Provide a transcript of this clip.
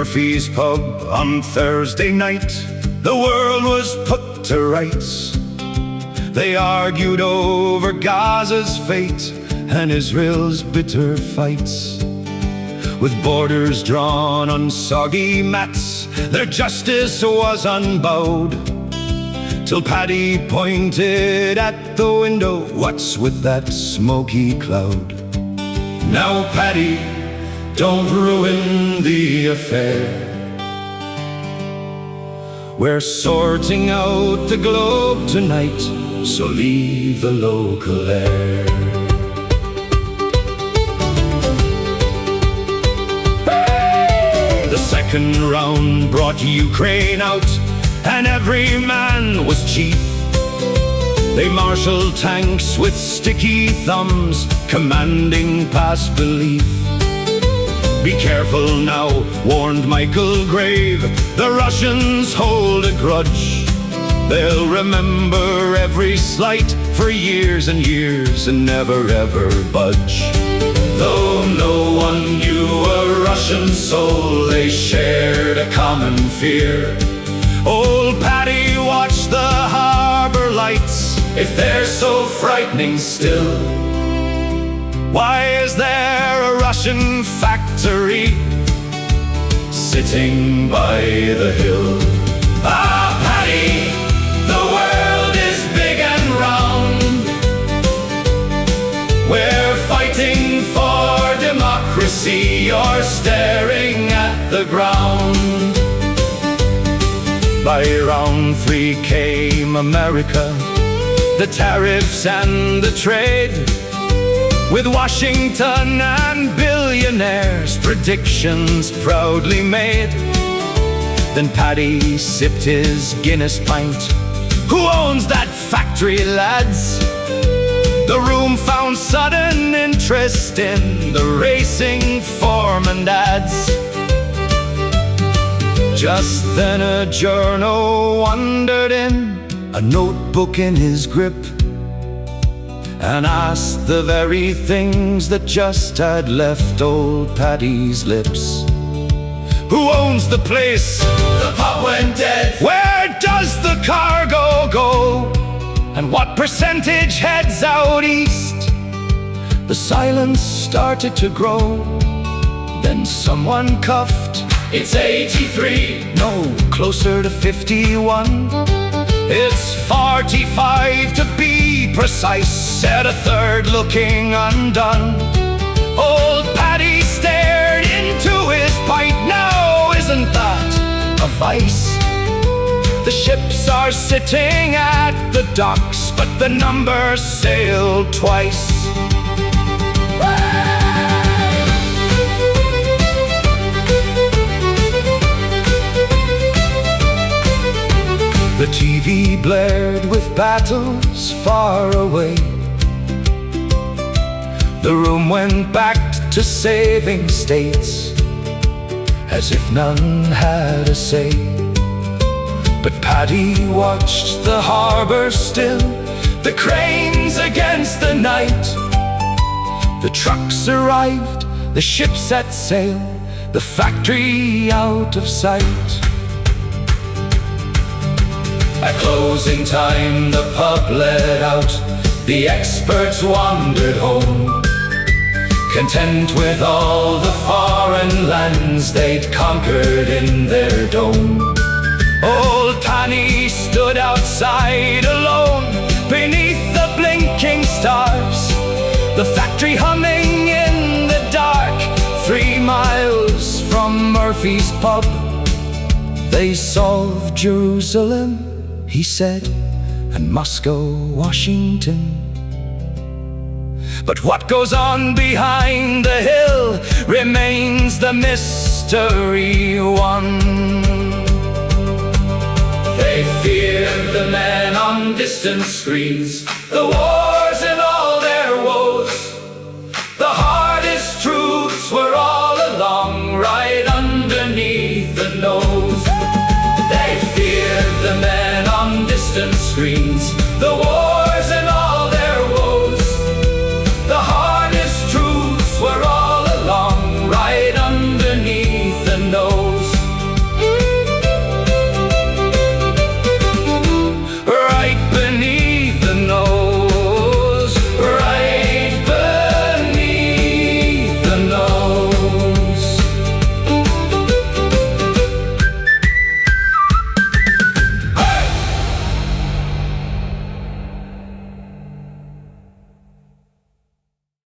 Murphy's pub on Thursday night, the world was put to rights. They argued over Gaza's fate and Israel's bitter fights. With borders drawn on soggy mats, their justice was unbowed, till Paddy pointed at the window, "What's with that smoky cloud?" "Now, Paddy, don't ruin the affair. We're sorting out the globe tonight, so leave the local air." The second round brought Ukraine out, and every man was chief. They marshaled tanks with sticky thumbs, commanding past belief. "Be careful now," warned Michael Grave, "the Russians hold a grudge. They'll remember every slight for years and years and never ever budge." Though no one knew a Russian soul, they shared a common fear. Old Paddy watched the harbor lights. If they're so frightening still, why is there a Russian factory sitting by the hill? "Ah, Paddy, the world is big and round. We're fighting for democracy. You're staring at the ground." By round 3 came America, the tariffs and the trade, with Washington and billionaires predictions proudly made. Then Paddy sipped his Guinness pint. "Who owns that factory, lads?" The room found sudden interest in the racing foreman ads. Just then a journo wandered in, a notebook in his grip, and asked the very things that just had left old Paddy's lips. "Who owns the place? The pub went dead. Where does the cargo go? And what percentage heads out east?" The silence started to grow. Then someone coughed. "It's 83. No, closer to 51. It's 45 to be precise," said a third, looking undone. Old Paddy stared into his pint. "Now, isn't that a vice? The ships are sitting at the docks, but the numbers sailed twice." The TV blared with battles far away. The room went back to saving states, as if none had a say. But Paddy watched the harbor still, the cranes against the night. The trucks arrived, the ship set sail, the factory out of sight. At closing time, the pub let out, the experts wandered home, content with all the foreign lands they'd conquered in their dome. Old Paddy stood outside alone, beneath the blinking stars, the factory humming in the dark, 3 miles from Murphy's pub. "They solved Jerusalem," he said, "and Moscow, Washington. But what goes on behind the hill remains the mystery one." They fear the men on distant screens, the wars and all their woes. The hardest truths were all along, right underneath the nose. They fear the men on distant screens, the wars